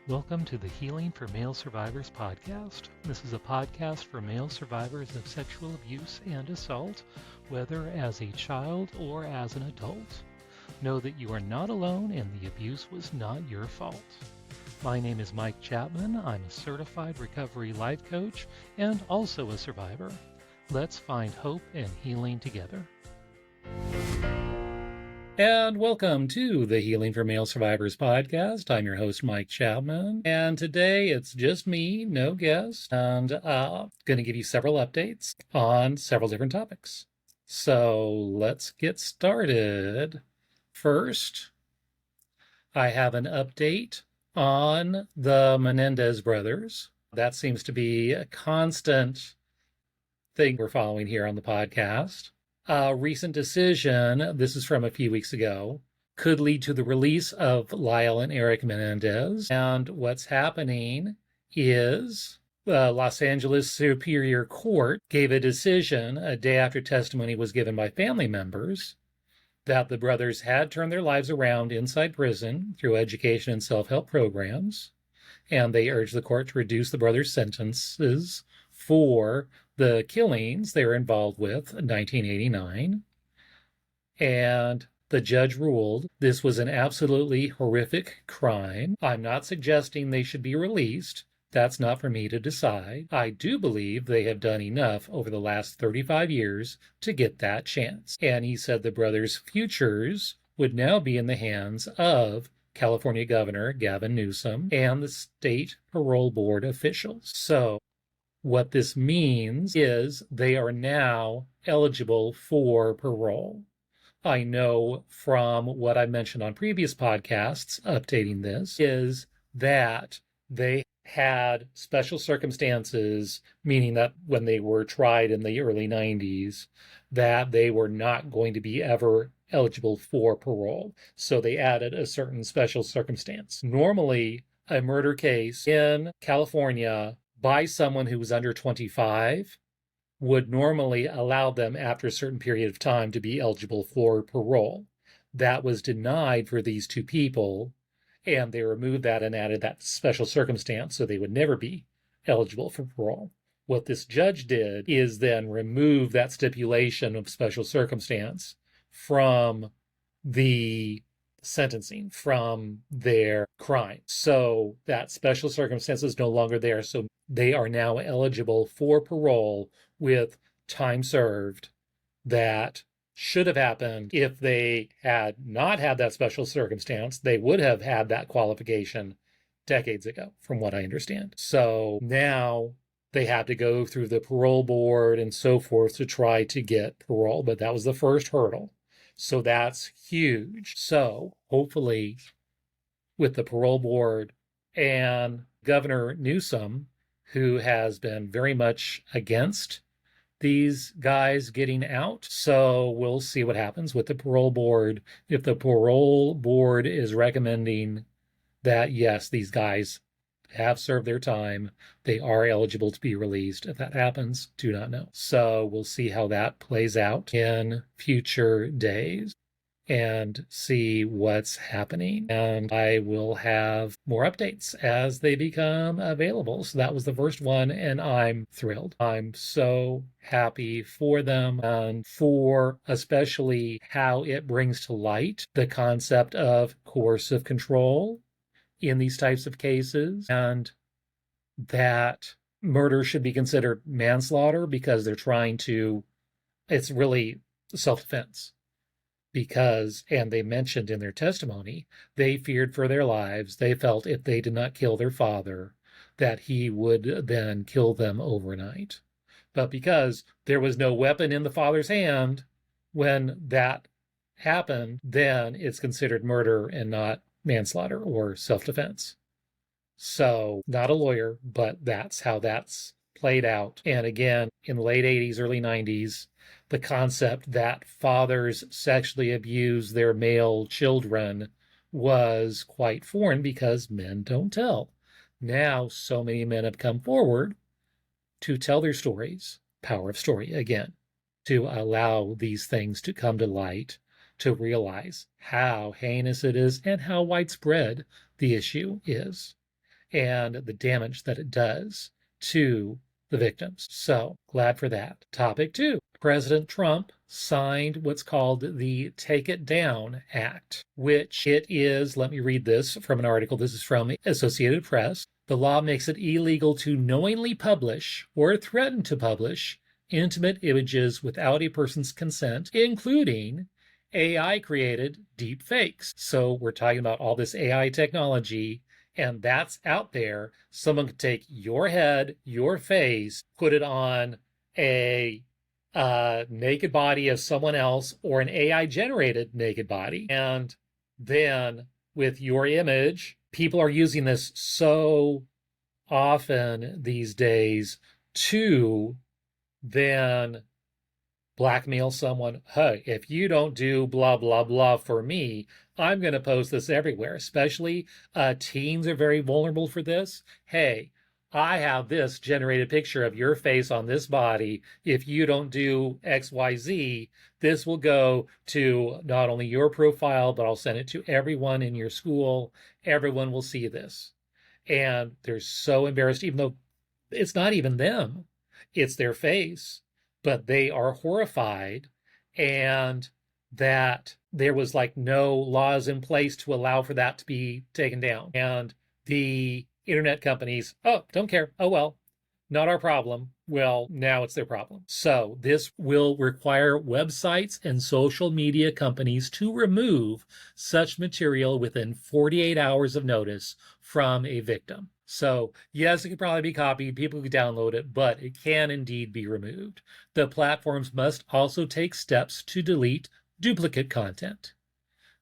Welcome to the Healing for Male Survivors podcast. This is a podcast for male survivors of sexual abuse and assault, whether as a child or as an adult. Know that you are not alone and the abuse was not your fault. My name is Mike Chapman. I'm a certified recovery life coach and also a survivor. Let's find hope and healing together. And welcome to the Healing for Male Survivors podcast. I'm your host, Mike Chapman, and today it's just me, no guest, and going to give you several updates on several different topics. So let's get started. First, I have an update on the Menendez brothers. That seems to be a constant thing we're following here on the podcast. A recent decision, this is from a few weeks ago, could lead to the release of Lyle and Erik Menendez. And what's happening is the Los Angeles Superior Court gave a decision a day after testimony was given by family members that the brothers had turned their lives around inside prison through education and self-help programs. And they urged the court to reduce the brothers' sentences for the killings they were involved with in 1989. And the judge ruled this was an absolutely horrific crime. I'm not suggesting they should be released. That's not for me to decide. I do believe they have done enough over the last 35 years to get that chance. And he said the brothers' futures would now be in the hands of California Governor Gavin Newsom and the state parole board officials. So what this means is they are now eligible for parole. I know from what I mentioned on previous podcasts, updating this, is that they had special circumstances, meaning that when they were tried in the early 90s, that they were not going to be ever eligible for parole. So they added a certain special circumstance. Normally, a murder case in California by someone who was under 25 would normally allow them after a certain period of time to be eligible for parole. That was denied for these two people, and they removed that and added that special circumstance so they would never be eligible for parole. What this judge did is then remove that stipulation of special circumstance from the sentencing, from their crime. So that special circumstance is no longer there. So they are now eligible for parole with time served that should have happened if they had not had that special circumstance. They would have had that qualification decades ago, from what I understand. So now they have to go through the parole board and so forth to try to get parole, but that was the first hurdle. So that's huge. So hopefully with the parole board and Governor Newsom, who has been very much against these guys getting out. So we'll see what happens with the parole board. If the parole board is recommending that, yes, these guys have served their time, they are eligible to be released. If that happens, do not know. So we'll see how that plays out in future days and see what's happening. And I will have more updates as they become available. So that was the first one, and I'm thrilled. I'm so happy for them and for especially how it brings to light the concept of coercive control in these types of cases, and that murder should be considered manslaughter because they're trying to, it's really self-defense. Because, and they mentioned in their testimony, they feared for their lives. They felt if they did not kill their father, that he would then kill them overnight. But because there was no weapon in the father's hand when that happened, then it's considered murder and not manslaughter or self-defense. So, not a lawyer, but that's how that's played out. And again, in the late 80s, early 90s, the concept that fathers sexually abuse their male children was quite foreign because men don't tell. Now, so many men have come forward to tell their stories, power of story again, to allow these things to come to light, to realize how heinous it is and how widespread the issue is. and the damage that it does to the victims. So glad for that. Topic 2. President Trump signed what's called the Take It Down Act, which it is, let me read this from an article. This is from Associated Press. The law makes it illegal to knowingly publish or threaten to publish intimate images without a person's consent, including AI-created deep fakes. So we're talking about all this AI technology, and that's out there. Someone could take your head, your face, put it on a naked body of someone else or an AI-generated naked body, and then with your image, people are using this so often these days to then blackmail someone. Hey, if you don't do blah, blah, blah for me, I'm going to post this everywhere. Especially teens are very vulnerable for this. Hey, I have this generated picture of your face on this body. If you don't do XYZ, this will go to not only your profile, but I'll send it to everyone in your school. Everyone will see this. And they're so embarrassed, even though it's not even them, it's their face, but they are horrified, and that there was like no laws in place to allow for that to be taken down. And the internet companies, oh, don't care. Oh, well, not our problem. Well, now it's their problem. So this will require websites and social media companies to remove such material within 48 hours of notice from a victim. So yes, it could probably be copied, people could download it, but it can indeed be removed. The platforms must also take steps to delete duplicate content.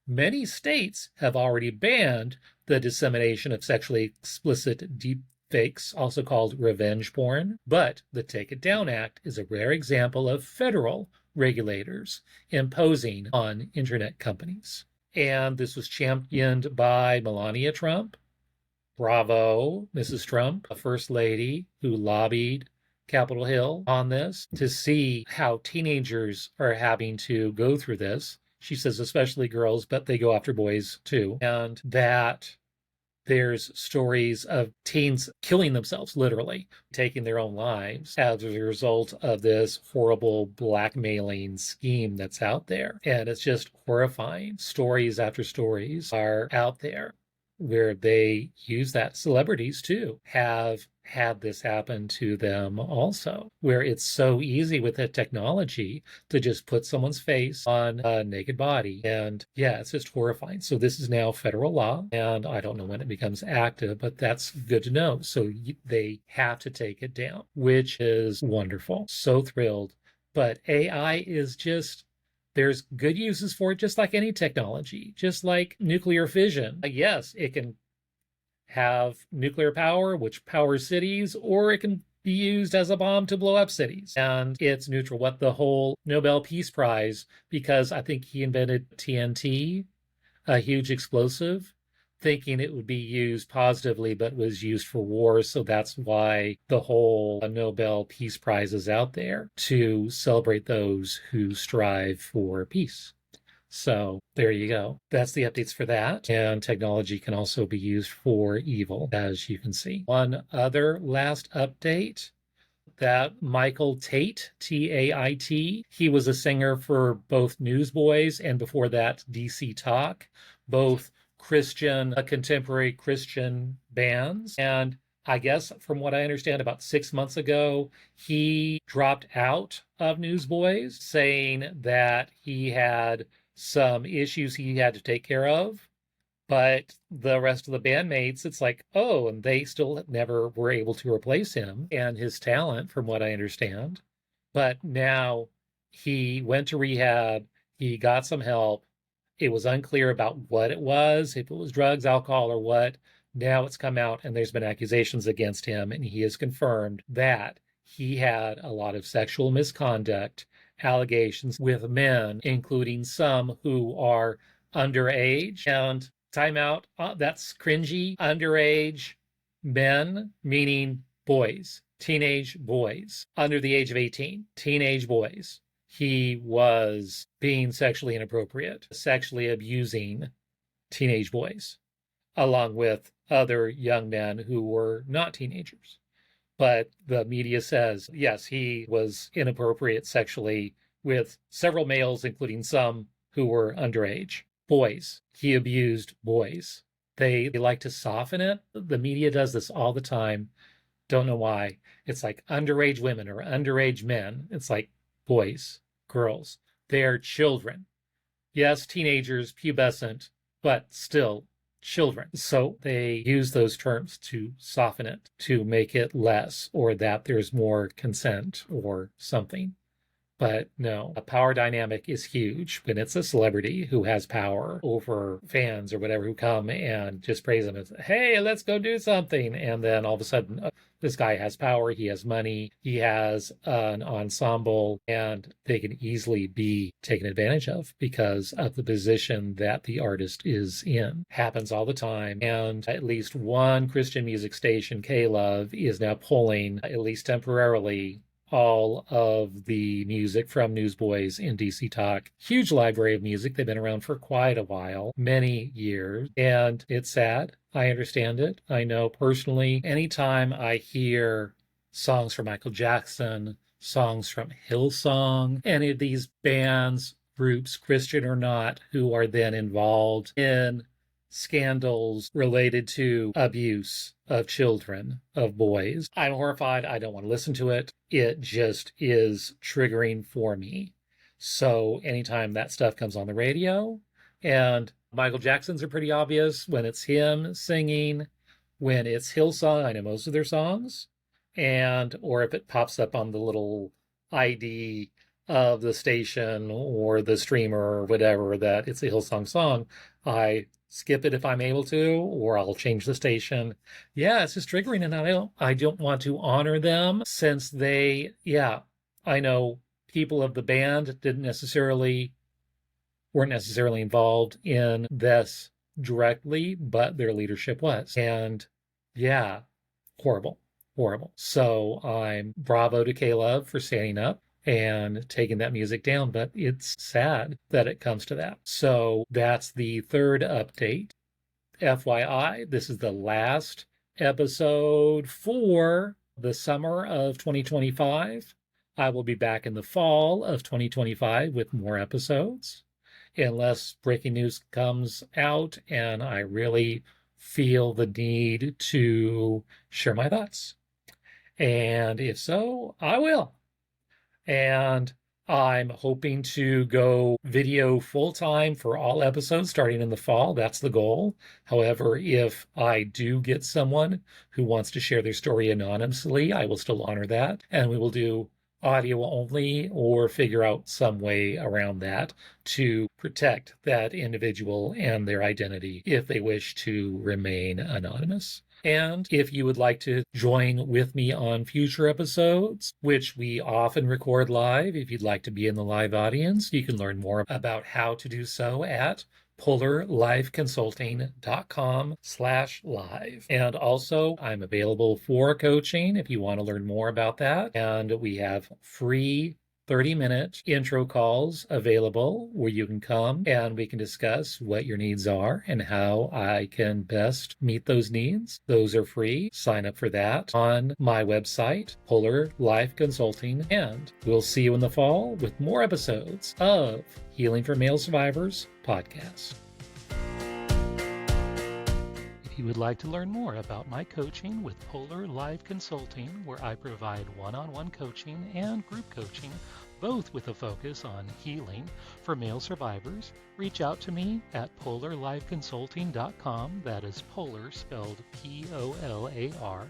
Many states have already banned the dissemination of sexually explicit deep fakes, also called revenge porn, but the Take It Down Act is a rare example of federal regulators imposing on internet companies. And this was championed by Melania Trump. Bravo, Mrs. Trump, a first lady who lobbied Capitol Hill on this, to see how teenagers are having to go through this. She says especially girls, but they go after boys too. And that there's stories of teens killing themselves, literally taking their own lives as a result of this horrible blackmailing scheme that's out there. And it's just horrifying. Stories after stories are out there where they use that. Celebrities too have had this happen to them also, where it's so easy with the technology to just put someone's face on a naked body. And yeah, it's just horrifying. So this is now federal law, and I don't know when it becomes active, but that's good to know. So they have to take it down, which is wonderful. So thrilled. But AI is just, there's good uses for it, just like any technology, just like nuclear fission. Yes, it can have nuclear power, which powers cities, or it can be used as a bomb to blow up cities. And it's neutral. What the whole Nobel Peace Prize, because I think he invented TNT, a huge explosive, thinking it would be used positively, but was used for war. So that's why the whole Nobel Peace Prize is out there, to celebrate those who strive for peace. So there you go. That's the updates for that. And technology can also be used for evil, as you can see. One other last update, that Michael Tait, T-A-I-T, he was a singer for both Newsboys and before that DC Talk, both Christian, contemporary Christian bands. And I guess from what I understand, about 6 months ago, he dropped out of Newsboys, saying that he had some issues he had to take care of. But the rest of the bandmates, it's like, oh, and they still never were able to replace him and his talent, from what I understand. But now he went to rehab, he got some help. It was unclear about what it was, if it was drugs, alcohol, or what. Now it's come out and there's been accusations against him, and he has confirmed that he had a lot of sexual misconduct allegations with men, including some who are underage. And timeout, that's cringy. Underage men, meaning boys, teenage boys, under the age of 18, teenage boys. He was being sexually inappropriate, sexually abusing teenage boys. along with other young men who were not teenagers. But the media says, yes, he was inappropriate sexually with several males, including some who were underage. Boys. He abused boys. They like to soften it. The media does this all the time. Don't know why. It's like underage women or underage men. It's like boys, girls. They're children. Yes, teenagers, pubescent, but still children. So they use those terms to soften it, to make it less, or that there's more consent or something. But no, a power dynamic is huge when it's a celebrity who has power over fans or whatever who come and just praise them as, hey, let's go do something. And then all of a sudden, this guy has power, he has money, he has an ensemble, and they can easily be taken advantage of because of the position that the artist is in. Happens all the time. And at least one Christian music station, K-Love, is now pulling, at least temporarily, all of the music from Newsboys in DC Talk. Huge library of music. They've been around for quite a while, many years. And it's sad. I understand it. I know personally, anytime I hear songs from Michael Jackson, songs from Hillsong, any of these bands, groups, Christian or not, who are then involved in scandals related to abuse of children, of boys, I'm horrified. I don't want to listen to it. It just is triggering for me. So anytime that stuff comes on the radio, and Michael Jackson's are pretty obvious when it's him singing, when it's Hillsong, I know most of their songs, and or if it pops up on the little ID of the station or the streamer or whatever that it's a Hillsong song, I skip it if I'm able to, or I'll change the station. Yeah, it's just triggering, and I don't want to honor them since they, I know people of the band weren't necessarily involved in this directly, but their leadership was. And yeah, horrible. So I'm bravo to K-Love for standing up and taking that music down, but it's sad that it comes to that. So that's the third update. FYI, this is the last episode for the summer of 2025. I will be back in the fall of 2025 with more episodes, unless breaking news comes out and I really feel the need to share my thoughts. And if so, I will. And I'm hoping to go video full-time for all episodes starting in the fall. That's the goal. However, if I do get someone who wants to share their story anonymously, I will still honor that. And we will do audio only or figure out some way around that to protect that individual and their identity if they wish to remain anonymous. And if you would like to join with me on future episodes, which we often record live, if you'd like to be in the live audience, you can learn more about how to do so at polarlifeconsulting.com/live. And also, I'm available for coaching if you want to learn more about that. And we have free 30-minute intro calls available where you can come and we can discuss what your needs are and how I can best meet those needs. Those are free. Sign up for that on my website, Polar Life Consulting, and we'll see you in the fall with more episodes of Healing for Male Survivors podcast. If you would like to learn more about my coaching with Polar Life Consulting, where I provide one-on-one coaching and group coaching, both with a focus on healing for male survivors, reach out to me at polarlifeconsulting.com. That is Polar spelled P-O-L-A-R.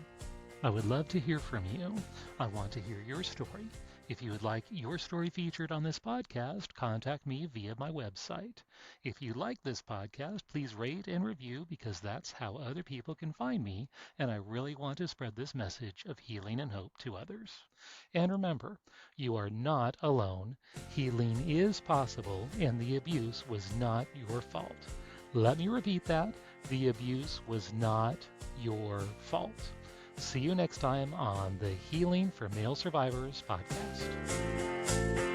I would love to hear from you. I want to hear your story. If you would like your story featured on this podcast, contact me via my website. If you like this podcast, please rate and review because that's how other people can find me, and I really want to spread this message of healing and hope to others. And remember, you are not alone. Healing is possible, and the abuse was not your fault. Let me repeat that. The abuse was not your fault. See you next time on the Healing for Male Survivors podcast.